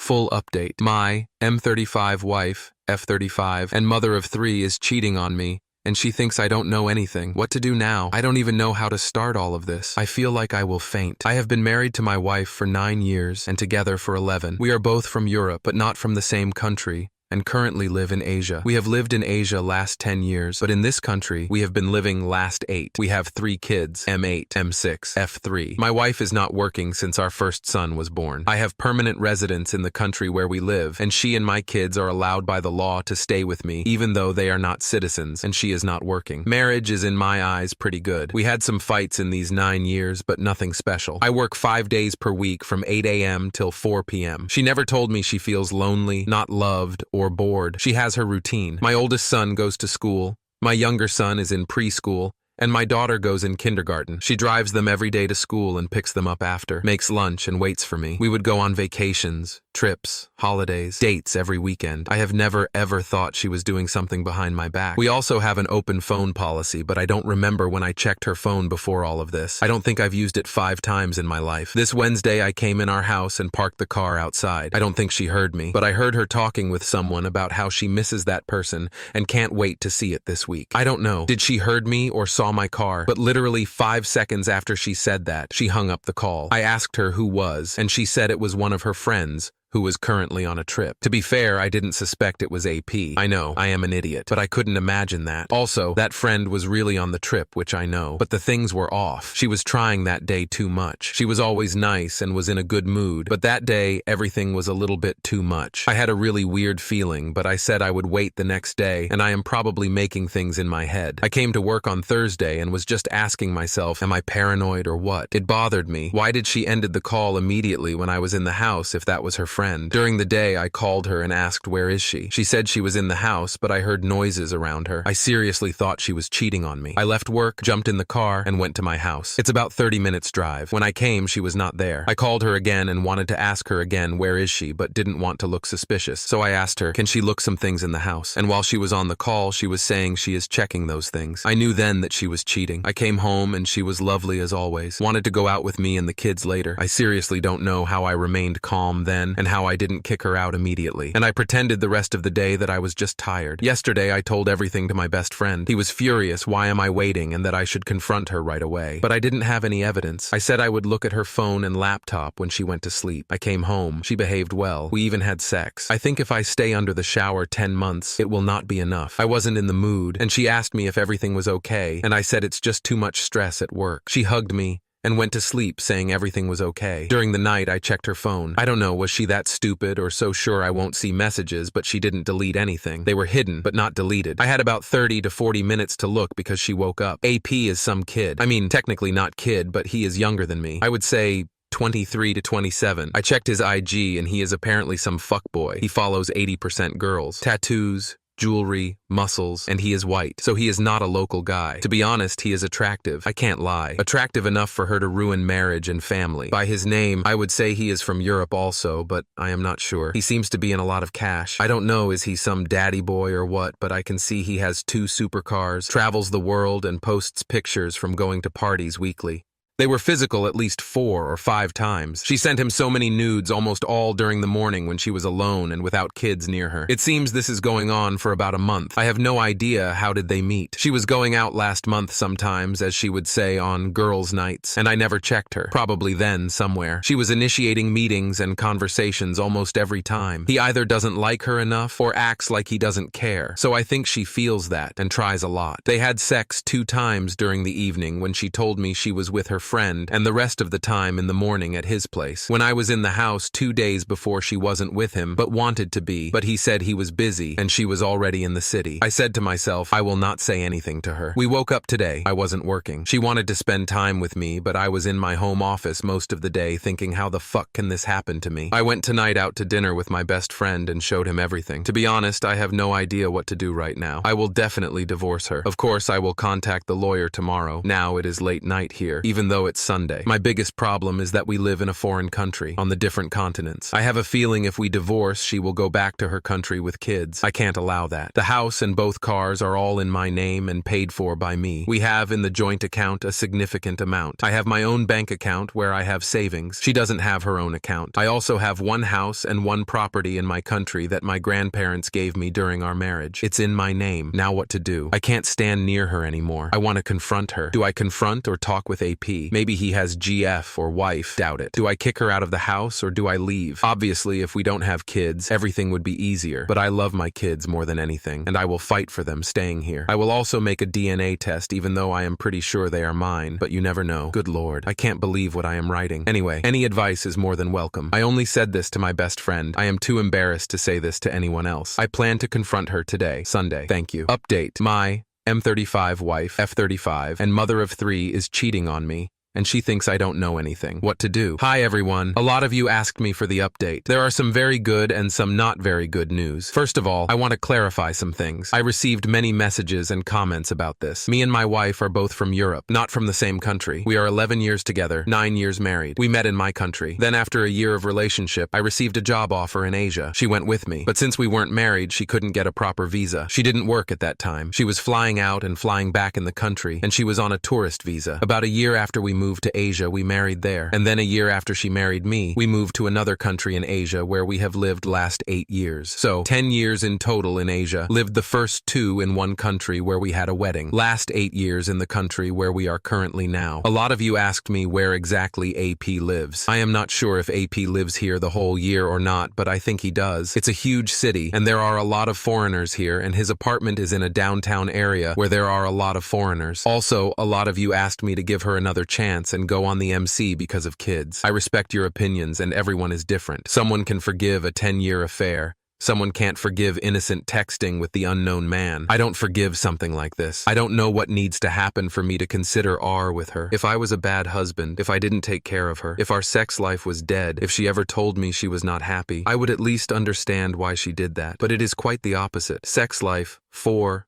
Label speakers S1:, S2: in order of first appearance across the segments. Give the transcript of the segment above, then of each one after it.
S1: Full update. My M35 wife, F35, and mother of 3 is cheating on me, and she thinks I don't know anything. What to do now? I don't even know how to start all of this. I feel like I will faint. I have been married to my wife for 9 years and together for 11. We are both from Europe, but not from the same country, and currently live in Asia. We have lived in Asia last 10 years, but in this country, we have been living last 8. We have 3 kids, M8, M6, F3. My wife is not working since our first son was born. I have permanent residence in the country where we live, and she and my kids are allowed by the law to stay with me, even though they are not citizens, and she is not working. Marriage is in my eyes pretty good. We had some fights in these 9 years, but nothing special. I work 5 days per week from 8 a.m. till 4 p.m. She never told me she feels lonely, not loved, or bored. She has her routine. My oldest son goes to school, my younger son is in preschool, and my daughter goes in kindergarten. She drives them every day to school and picks them up after, makes lunch and waits for me. We would go on vacations, trips, holidays, dates every weekend. I have never ever thought she was doing something behind my back. We also have an open phone policy, but I don't remember when I checked her phone before all of this. I don't think I've used it 5 times in my life. This Wednesday I came in our house and parked the car outside. I don't think she heard me, but I heard her talking with someone about how she misses that person and can't wait to see it this week. I don't know. Did she heard me or saw my car? But literally 5 seconds after she said that, she hung up the call. I asked her who was, and she said it was one of her friends who was currently on a trip. To be fair, I didn't suspect it was AP. I know, I am an idiot, but I couldn't imagine that. Also, that friend was really on the trip, which I know, but the things were off. She was trying that day too much. She was always nice and was in a good mood, but that day, everything was a little bit too much. I had a really weird feeling, but I said I would wait the next day, and I am probably making things in my head. I came to work on Thursday and was just asking myself, am I paranoid or what? It bothered me. Why did she ended the call immediately when I was in the house if that was her friend? During the day, I called her and asked where is she. She said she was in the house, but I heard noises around her. I seriously thought she was cheating on me. I left work, jumped in the car, and went to my house. It's about 30 minutes drive. When I came, she was not there. I called her again and wanted to ask her again where is she, but didn't want to look suspicious. So I asked her, can she look some things in the house? And while she was on the call, she was saying she is checking those things. I knew then that she was cheating. I came home and she was lovely as always. Wanted to go out with me and the kids later. I seriously don't know how I remained calm then and how I didn't kick her out immediately. And I pretended the rest of the day that I was just tired. Yesterday, I told everything to my best friend. He was furious, why am I waiting, and that I should confront her right away. But I didn't have any evidence. I said I would look at her phone and laptop when she went to sleep. I came home. She behaved well. We even had sex. I think if I stay under the shower 10 months, it will not be enough. I wasn't in the mood, and she asked me if everything was okay, and I said it's just too much stress at work. She hugged me and went to sleep saying everything was okay. During the night, I checked her phone. I don't know, was she that stupid or so sure I won't see messages, but she didn't delete anything. They were hidden, but not deleted. I had about 30 to 40 minutes to look because she woke up. AP is some kid. I mean, technically not kid, but he is younger than me. I would say 23 to 27. I checked his IG and he is apparently some fuckboy. He follows 80% girls. Tattoos, jewelry, muscles, and he is white, so he is not a local guy. To be honest, he is attractive. I can't lie. Attractive enough for her to ruin marriage and family. By his name, I would say he is from Europe also, but I am not sure. He seems to be in a lot of cash. I don't know is he some daddy boy or what, but I can see he has 2 supercars, travels the world, and posts pictures from going to parties weekly. They were physical at least 4 or 5 times. She sent him so many nudes almost all during the morning when she was alone and without kids near her. It seems this is going on for about a month. I have no idea how did they meet. She was going out last month sometimes, as she would say, on girls' nights, and I never checked her. Probably then, somewhere. She was initiating meetings and conversations almost every time. He either doesn't like her enough or acts like he doesn't care. So I think she feels that and tries a lot. They had sex 2 times during the evening when she told me she was with her friend, and the rest of the time in the morning at his place. When I was in the house 2 days before, she wasn't with him, but wanted to be, but he said he was busy and she was already in the city. I said to myself, I will not say anything to her. We woke up today. I wasn't working. She wanted to spend time with me, but I was in my home office most of the day thinking, how the fuck can this happen to me? I went tonight out to dinner with my best friend and showed him everything. To be honest, I have no idea what to do right now. I will definitely divorce her. Of course, I will contact the lawyer tomorrow. Now it is late night here. Even though though it's Sunday. My biggest problem is that we live in a foreign country, on the different continents. I have a feeling if we divorce, she will go back to her country with kids. I can't allow that. The house and both cars are all in my name and paid for by me. We have in the joint account a significant amount. I have my own bank account where I have savings. She doesn't have her own account. I also have one house and one property in my country that my grandparents gave me during our marriage. It's in my name. Now what to do? I can't stand near her anymore. I want to confront her. Do I confront or talk with AP? Maybe he has GF or wife. Doubt it. Do I kick her out of the house or do I leave? Obviously, if we don't have kids, everything would be easier. But I love my kids more than anything, and I will fight for them staying here. I will also make a DNA test even though I am pretty sure they are mine, but you never know. Good Lord, I can't believe what I am writing. Anyway, any advice is more than welcome. I only said this to my best friend. I am too embarrassed to say this to anyone else. I plan to confront her today, Sunday. Thank you. Update. My M35 wife, F35, and mother of 3 is cheating on me, and she thinks I don't know anything. What to do? Hi everyone. A lot of you asked me for the update. There are some very good and some not very good news. First of all, I want to clarify some things. I received many messages and comments about this. Me and my wife are both from Europe, not from the same country. We are 11 years together, 9 years married. We met in my country. Then after a year of relationship, I received a job offer in Asia. She went with me. But since we weren't married, she couldn't get a proper visa. She didn't work at that time. She was flying out and flying back in the country, and she was on a tourist visa. About a year after we moved to Asia, we married there. And then a year after she married me, we moved to another country in Asia where we have lived last 8 years. So, 10 years in total in Asia, lived the first 2 in one country where we had a wedding. Last 8 years in the country where we are currently now. A lot of you asked me where exactly AP lives. I am not sure if AP lives here the whole year or not, but I think he does. It's a huge city, and there are a lot of foreigners here, and his apartment is in a downtown area where there are a lot of foreigners. Also, a lot of you asked me to give her another chance and go on the MC because of kids. I respect your opinions, and everyone is different. Someone can forgive a 10-year affair. Someone can't forgive innocent texting with the unknown man. I don't forgive something like this. I don't know what needs to happen for me to consider R with her. If I was a bad husband, if I didn't take care of her, if our sex life was dead, if she ever told me she was not happy, I would at least understand why she did that. But it is quite the opposite. Sex life, 4-5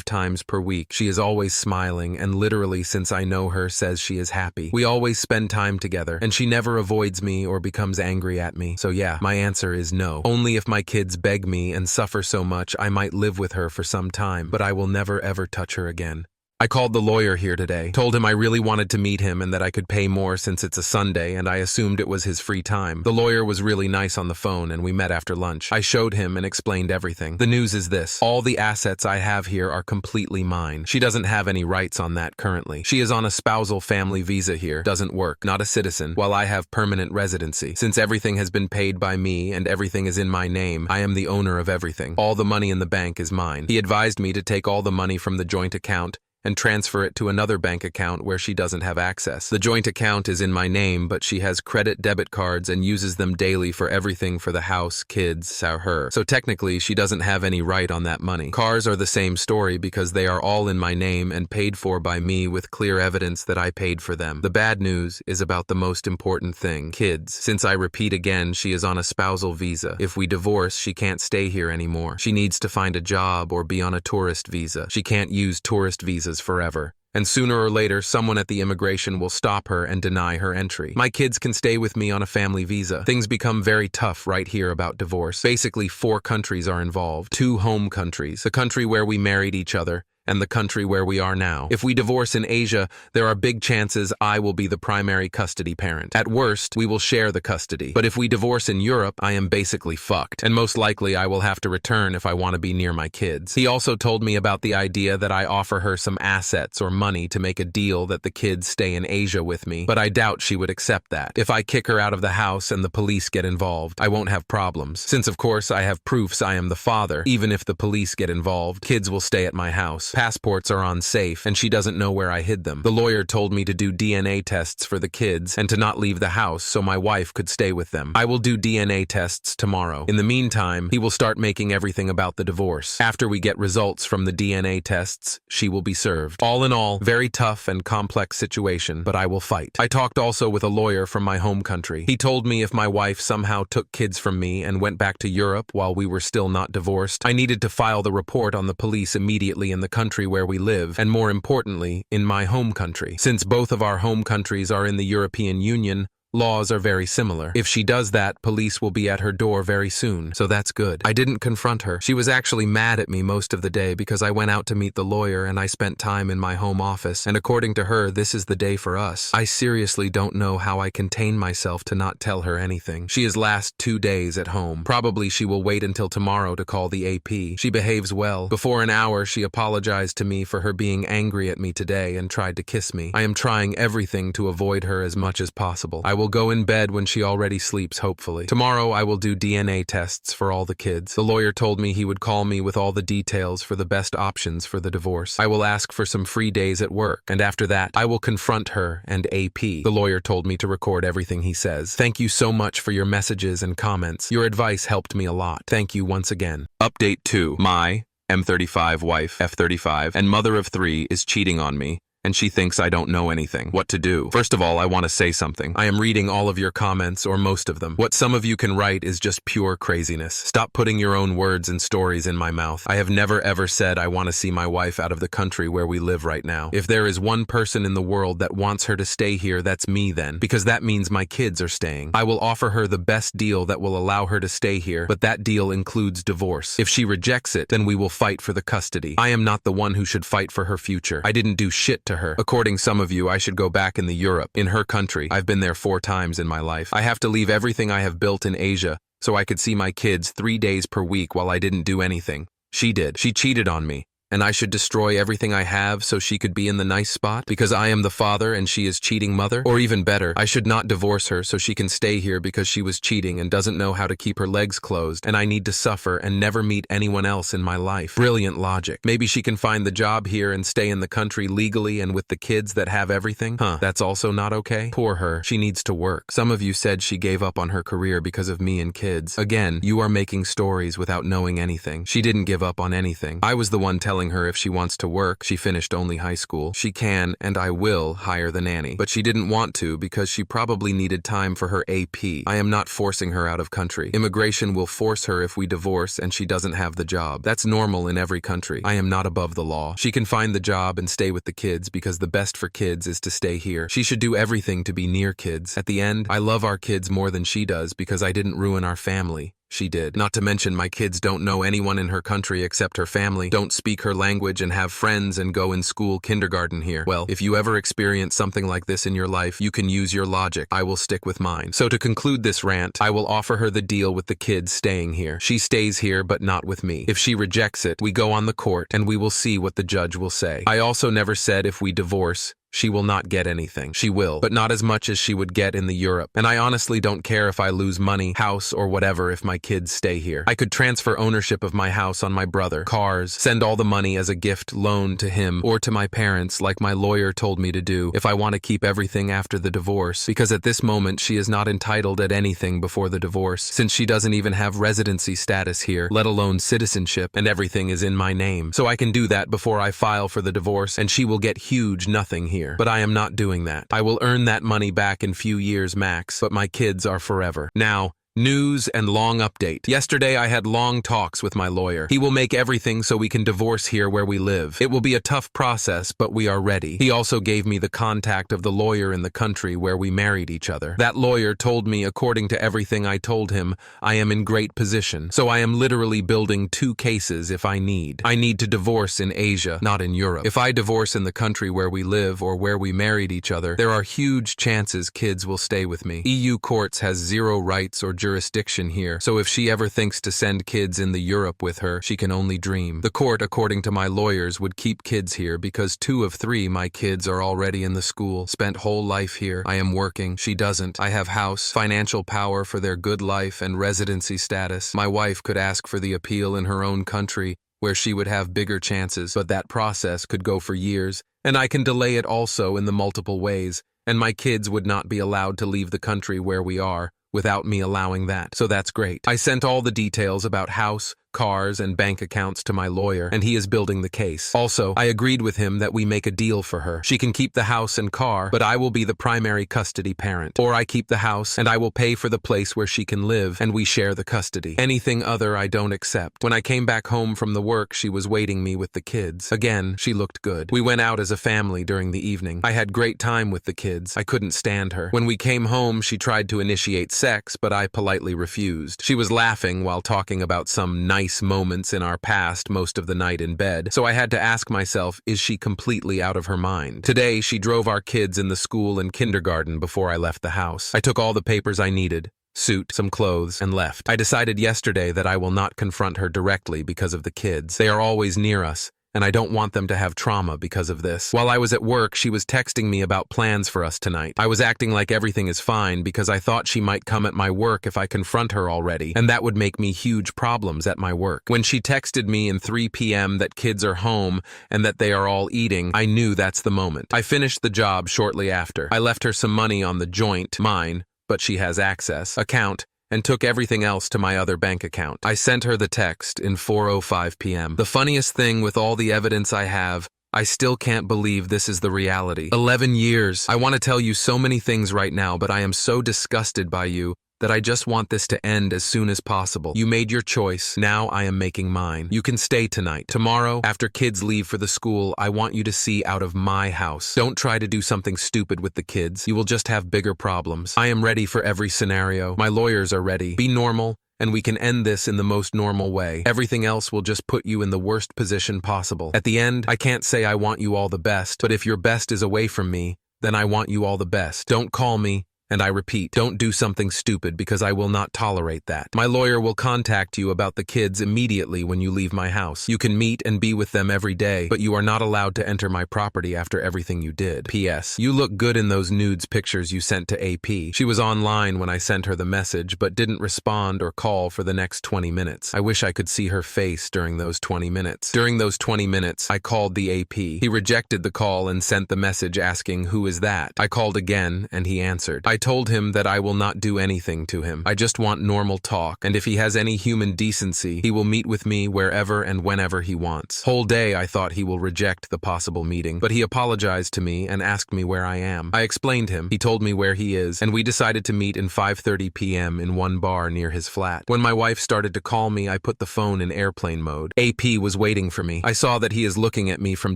S1: times per week. She is always smiling and literally since I know her says she is happy. We always spend time together and she never avoids me or becomes angry at me. So yeah, my answer is no. Only if my kids beg me and suffer so much I might live with her for some time, but I will never ever touch her again. I called the lawyer here today, told him I really wanted to meet him and that I could pay more since it's a Sunday and I assumed it was his free time. The lawyer was really nice on the phone and we met after lunch. I showed him and explained everything. The news is this: all the assets I have here are completely mine. She doesn't have any rights on that currently. She is on a spousal family visa here, doesn't work, not a citizen, while I have permanent residency. Since everything has been paid by me and everything is in my name, I am the owner of everything. All the money in the bank is mine. He advised me to take all the money from the joint account and transfer it to another bank account where she doesn't have access. The joint account is in my name, but she has credit debit cards and uses them daily for everything for the house, kids, or her. So technically, she doesn't have any right on that money. Cars are the same story because they are all in my name and paid for by me with clear evidence that I paid for them. The bad news is about the most important thing: kids. Since I repeat again, she is on a spousal visa. If we divorce, she can't stay here anymore. She needs to find a job or be on a tourist visa. She can't use tourist visas forever. And sooner or later, someone at the immigration will stop her and deny her entry. My kids can stay with me on a family visa. Things become very tough right here about divorce. Basically, 4 countries are involved. 2 home countries, the country where we married each other, and the country where we are now. If we divorce in Asia, there are big chances I will be the primary custody parent. At worst, we will share the custody. But if we divorce in Europe, I am basically fucked. And most likely I will have to return if I want to be near my kids. He also told me about the idea that I offer her some assets or money to make a deal that the kids stay in Asia with me, but I doubt she would accept that. If I kick her out of the house and the police get involved, I won't have problems. Since of course I have proofs I am the father, even if the police get involved, kids will stay at my house. Passports are on safe, and she doesn't know where I hid them. The lawyer told me to do DNA tests for the kids and to not leave the house so my wife could stay with them. I will do DNA tests tomorrow. In the meantime, he will start making everything about the divorce. After we get results from the DNA tests, she will be served. All in all, very tough and complex situation, but I will fight. I talked also with a lawyer from my home country. He told me if my wife somehow took kids from me and went back to Europe while we were still not divorced, I needed to file the report on the police immediately in the country country where we live, and more importantly, in my home country. Since both of our home countries are in the European Union, laws are very similar. If she does that, police will be at her door very soon, so that's good. I didn't confront her. She was actually mad at me most of the day because I went out to meet the lawyer and I spent time in my home office, and according to her, this is the day for us. I seriously don't know how I contain myself to not tell her anything. She is last 2 days at home. Probably she will wait until tomorrow to call the AP. She behaves well. Before an hour, she apologized to me for her being angry at me today and tried to kiss me. I am trying everything to avoid her as much as possible. I will go in bed when she already sleeps, hopefully. Tomorrow, I will do DNA tests for all the kids. The lawyer told me he would call me with all the details for the best options for the divorce. I will ask for some free days at work, and after that, I will confront her and AP. The lawyer told me to record everything he says. Thank you so much for your messages and comments. Your advice helped me a lot. Thank you once again. Update 2. My M35 wife, F35, and mother of 3 is cheating on me, and she thinks I don't know anything. What to do? First of all, I want to say something. I am reading all of your comments, or most of them. What some of you can write is just pure craziness. Stop putting your own words and stories in my mouth. I have never ever said I want to see my wife out of the country where we live right now. If there is one person in the world that wants her to stay here, that's me then, because that means my kids are staying. I will offer her the best deal that will allow her to stay here, but that deal includes divorce. If she rejects it, then we will fight for the custody. I am not the one who should fight for her future. I didn't do shit to her. According some of you, I should go back in the Europe. In her country, I've been there 4 times in my life. I have to leave everything I have built in Asia so I could see my kids 3 days per week while I didn't do anything. She did. She cheated on me. And I should destroy everything I have so she could be in the nice spot because I am the father and she is cheating mother? Or even better, I should not divorce her so she can stay here because she was cheating and doesn't know how to keep her legs closed, and I need to suffer and never meet anyone else in my life. Brilliant logic. Maybe she can find the job here and stay in the country legally and with the kids that have everything? That's also not okay? Poor her. She needs to work. Some of you said she gave up on her career because of me and kids. Again, you are making stories without knowing anything. She didn't give up on anything. I was the one telling her if she wants to work, she finished only high school, she can and I will hire the nanny. But she didn't want to because she probably needed time for her AP. I am not forcing her out of country. Immigration will force her if we divorce and she doesn't have the job. That's normal in every country. I am not above the law. She can find the job and stay with the kids because the best for kids is to stay here. She should do everything to be near kids. At the end, I love our kids more than she does because I didn't ruin our family. She did. Not to mention my kids don't know anyone in her country except her family, don't speak her language and have friends and go in school kindergarten here. Well, if you ever experience something like this in your life, you can use your logic. I will stick with mine. So to conclude this rant, I will offer her the deal with the kids staying here. She stays here, but not with me. If she rejects it, we go on the court and we will see what the judge will say. I also never said if we divorce, she will not get anything. She will, but not as much as she would get in the Europe. And I honestly don't care if I lose money, house, or whatever if my kids stay here. I could transfer ownership of my house on my brother, cars, send all the money as a gift loan to him or to my parents like my lawyer told me to do if I want to keep everything after the divorce, because at this moment she is not entitled at anything before the divorce since she doesn't even have residency status here, let alone citizenship, and everything is in my name. So I can do that before I file for the divorce and she will get huge nothing here. But I am not doing that. I will earn that money back in few years max, but my kids are forever. Now, news and long update. Yesterday I had long talks with my lawyer. He will make everything so we can divorce here where we live. It will be a tough process, but we are ready. He also gave me the contact of the lawyer in the country where we married each other. That lawyer told me, according to everything I told him, I am in great position. So I am literally building 2 cases if I need. I need to divorce in Asia, not in Europe. If I divorce in the country where we live or where we married each other, there are huge chances kids will stay with me. EU courts has 0 rights or jurisdiction here, so if she ever thinks to send kids in the Europe with her, she can only dream. The court, according to my lawyers, would keep kids here because 2 of 3 my kids are already in the school, spent whole life here. I am working, she doesn't. I have house, financial power for their good life and residency status. My wife could ask for the appeal in her own country, where she would have bigger chances, but that process could go for years, and I can delay it also in the multiple ways, and my kids would not be allowed to leave the country where we are, without me allowing that, so that's great. I sent all the details about house, cars, and bank accounts to my lawyer, and he is building the case. Also, I agreed with him that we make a deal for her. She can keep the house and car, but I will be the primary custody parent. Or I keep the house, and I will pay for the place where she can live, and we share the custody. Anything other I don't accept. When I came back home from the work, she was waiting me with the kids. Again, she looked good. We went out as a family during the evening. I had great time with the kids. I couldn't stand her. When we came home, she tried to initiate sex, but I politely refused. She was laughing while talking about some nice moments in our past most of the night in bed, so I had to ask myself, is she completely out of her mind? Today, she drove our kids in the school and kindergarten before I left the house. I took all the papers I needed, suit, some clothes, and left. I decided yesterday that I will not confront her directly because of the kids. They are always near us, and I don't want them to have trauma because of this. While I was at work, she was texting me about plans for us tonight. I was acting like everything is fine because I thought she might come at my work if I confront her already, and that would make me huge problems at my work. When she texted me in 3 p.m. that kids are home and that they are all eating, I knew that's the moment. I finished the job shortly after. I left her some money on the joint, mine, but she has access, account, and took everything else to my other bank account. I sent her the text in 4:05 p.m. The funniest thing with all the evidence I have, I still can't believe this is the reality. 11 years. I want to tell you so many things right now, but I am so disgusted by you that I just want this to end as soon as possible. You made your choice. Now I am making mine. You can stay tonight. Tomorrow, after kids leave for the school, I want you to see out of my house. Don't try to do something stupid with the kids. You will just have bigger problems. I am ready for every scenario. My lawyers are ready. Be normal, and we can end this in the most normal way. Everything else will just put you in the worst position possible. At the end, I can't say I want you all the best, but if your best is away from me, then I want you all the best. Don't call me. And I repeat, don't do something stupid because I will not tolerate that. My lawyer will contact you about the kids immediately when you leave my house. You can meet and be with them every day, but you are not allowed to enter my property after everything you did. P.S. You look good in those nudes pictures you sent to AP. She was online when I sent her the message, but didn't respond or call for the next 20 minutes. I wish I could see her face during those 20 minutes. During those 20 minutes, I called the AP. He rejected the call and sent the message asking, "Who is that?" I called again, and he answered. I told him that I will not do anything to him. I just want normal talk, and if he has any human decency, he will meet with me wherever and whenever he wants. Whole day I thought he will reject the possible meeting, but he apologized to me and asked me where I am. I explained him. He told me where he is, and we decided to meet in 5:30 p.m. in one bar near his flat. When my wife started to call me, I put the phone in airplane mode. AP was waiting for me. I saw that he is looking at me from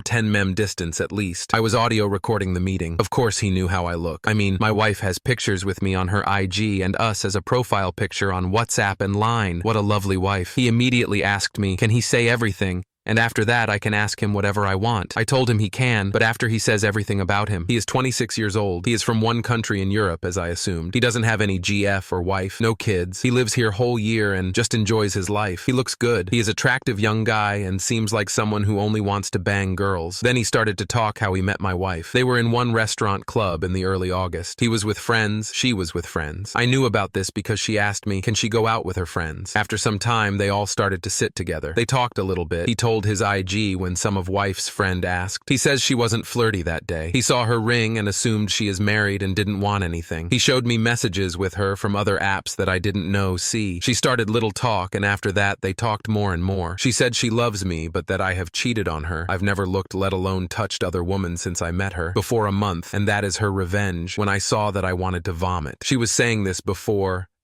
S1: 10 mem distance at least. I was audio recording the meeting. Of course he knew how I look. I mean, my wife has pictures with me on her IG and us as a profile picture on WhatsApp and Line. What a lovely wife. He immediately asked me, can he say everything? And after that, I can ask him whatever I want. I told him he can, but after he says everything about him. He is 26 years old. He is from one country in Europe, as I assumed. He doesn't have any GF or wife, no kids. He lives here whole year and just enjoys his life. He looks good. He is attractive young guy and seems like someone who only wants to bang girls. Then he started to talk how he met my wife. They were in one restaurant club in the early August. He was with friends. She was with friends. I knew about this because she asked me, can she go out with her friends? After some time, they all started to sit together. They talked a little bit. He told his IG when some of wife's friend asked. He says she wasn't flirty that day. He saw her ring and assumed she is married and didn't want anything. He showed me messages with her from other apps that I didn't know see. She started little talk, and after that they talked more and more. She said she loves me, but that I have cheated on her. I've never looked, let alone touched other women since I met her. Before a month, and that is her revenge when I saw that I wanted to vomit. She was saying this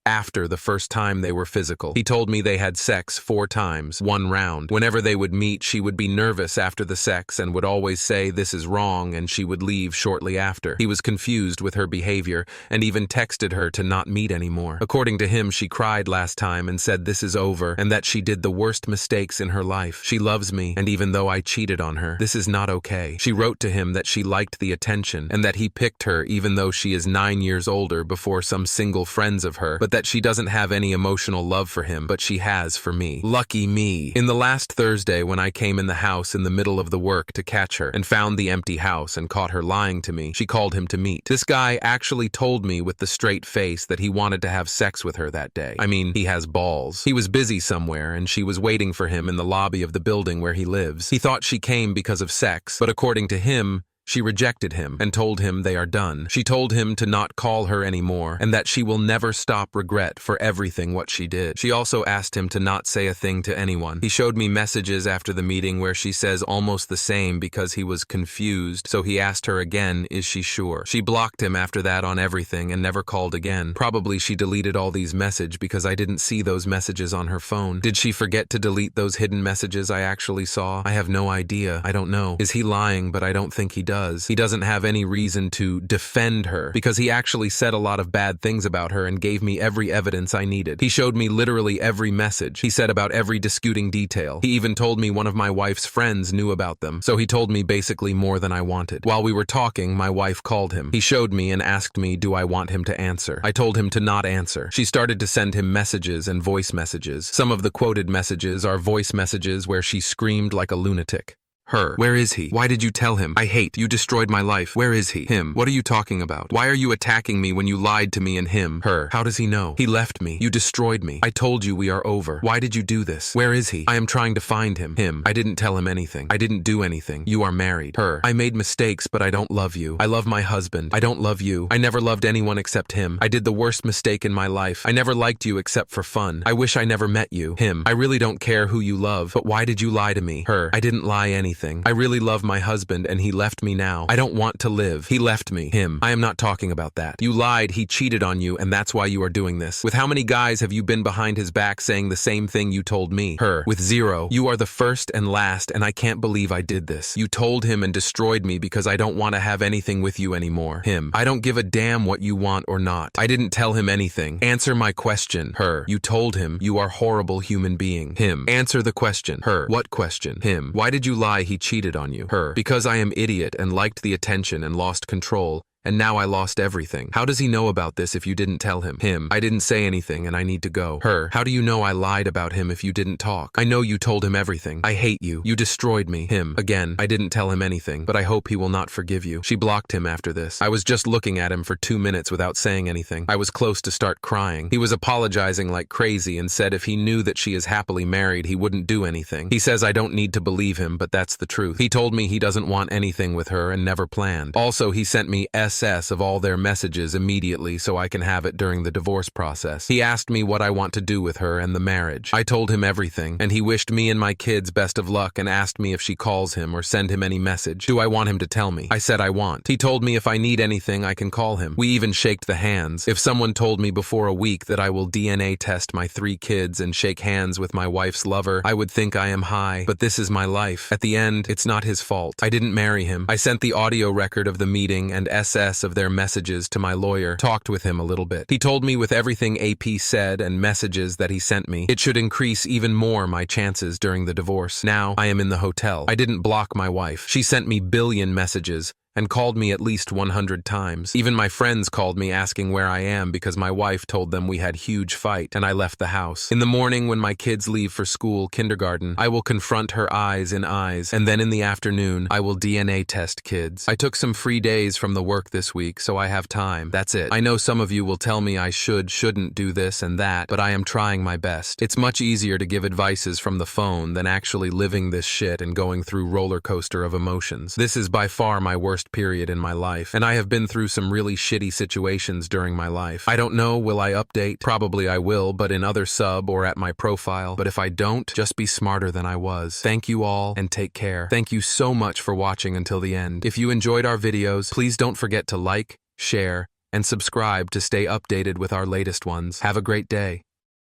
S1: after the first time they were physical. He told me they had sex 4 times, 1 round. Whenever they would meet, she would be nervous after the sex and would always say this is wrong, and she would leave shortly after. He was confused with her behavior and even texted her to not meet anymore. According to him, she cried last time and said this is over and that she did the worst mistakes in her life. She loves me, and even though I cheated on her, this is not okay. She wrote to him that she liked the attention and that he picked her even though she is 9 years older before some single friends of her, but that she doesn't have any emotional love for him, but she has for me. Lucky me. In the last Thursday, when I came in the house in the middle of the work to catch her and found the empty house and caught her lying to me, she called him to meet. This guy actually told me with the straight face that he wanted to have sex with her that day. I mean, he has balls. He was busy somewhere and she was waiting for him in the lobby of the building where he lives. He thought she came because of sex, but according to him, She rejected him and told him they are done. She told him to not call her anymore and that she will never stop regret for everything what she did. She also asked him to not say a thing to anyone. He showed me messages after the meeting where she says almost the same because he was confused, so he asked her again, is she sure? She blocked him after that on everything and never called again. Probably she deleted all these messages because I didn't see those messages on her phone. Did she forget to delete those hidden messages I actually saw? I have no idea. I don't know. Is he lying? But I don't think he does. He doesn't have any reason to defend her because he actually said a lot of bad things about her and gave me every evidence I needed. He showed me literally every message. He said about every disputing detail. He even told me one of my wife's friends knew about them. So he told me basically more than I wanted. While we were talking, my wife called him. He showed me and asked me, do I want him to answer? I told him to not answer. She started to send him messages and voice messages. Some of the quoted messages are voice messages where she screamed like a lunatic. Her. Where is he? Why did you tell him? I hate. You destroyed my life. Where is he? Him. What are you talking about? Why are you attacking me when you lied to me and him? Her. How does he know? He left me. You destroyed me. I told you we are over. Why did you do this? Where is he? I am trying to find him. Him. I didn't tell him anything. I didn't do anything. You are married. Her. I made mistakes, but I don't love you. I love my husband. I don't love you. I never loved anyone except him. I did the worst mistake in my life. I never liked you except for fun. I wish I never met you. Him. I really don't care who you love, but why did you lie to me? Her. I didn't lie anything. I really love my husband and he left me now. I don't want to live. He left me. Him. I am not talking about that. You lied. He cheated on you and that's why you are doing this. With how many guys have you been behind his back saying the same thing you told me? Her. With 0. You are the first and last and I can't believe I did this. You told him and destroyed me because I don't want to have anything with you anymore. Him. I don't give a damn what you want or not. I didn't tell him anything. Answer my question. Her. You told him you are horrible human being. Him. Answer the question. Her. What question? Him. Why did you lie he cheated on you? Her. Because I am idiot and liked the attention and lost control. And now I lost everything. How does he know about this if you didn't tell him? Him. I didn't say anything and I need to go. Her. How do you know I lied about him if you didn't talk? I know you told him everything. I hate you. You destroyed me. Him. Again. I didn't tell him anything, but I hope he will not forgive you. She blocked him after this. I was just looking at him for 2 minutes without saying anything. I was close to start crying. He was apologizing like crazy and said if he knew that she is happily married, he wouldn't do anything. He says I don't need to believe him, but that's the truth. He told me he doesn't want anything with her and never planned. Also, he sent me SS of all their messages immediately so I can have it during the divorce process. He asked me what I want to do with her and the marriage. I told him everything, and he wished me and my kids best of luck and asked me if she calls him or send him any message. Do I want him to tell me? I said I want. He told me if I need anything, I can call him. We even shaked the hands. If someone told me before a week that I will DNA test my 3 kids and shake hands with my wife's lover, I would think I am high, but this is my life. At the end, it's not his fault. I didn't marry him. I sent the audio record of the meeting and SS of their messages to my lawyer, talked with him a little bit. He told me with everything AP said and messages that he sent me, it should increase even more my chances during the divorce. Now, I am in the hotel. I didn't block my wife. She sent me billion messages and called me at least 100 times. Even my friends called me asking where I am because my wife told them we had huge fight and I left the house. In the morning when my kids leave for school, kindergarten, I will confront her eyes in eyes, and then in the afternoon, I will DNA test kids. I took some free days from the work this week, so I have time. That's it. I know some of you will tell me I shouldn't do this and that, but I am trying my best. It's much easier to give advices from the phone than actually living this shit and going through roller coaster of emotions. This is by far my worst period in my life, and I have been through some really shitty situations during my life. I don't know, will I update? Probably I will, but in other sub or at my profile. But if I don't, just be smarter than I was. Thank you all, and take care. Thank you so much for watching until the end. If you enjoyed our videos, please don't forget to like, share, and subscribe to stay updated with our latest ones. Have a great day.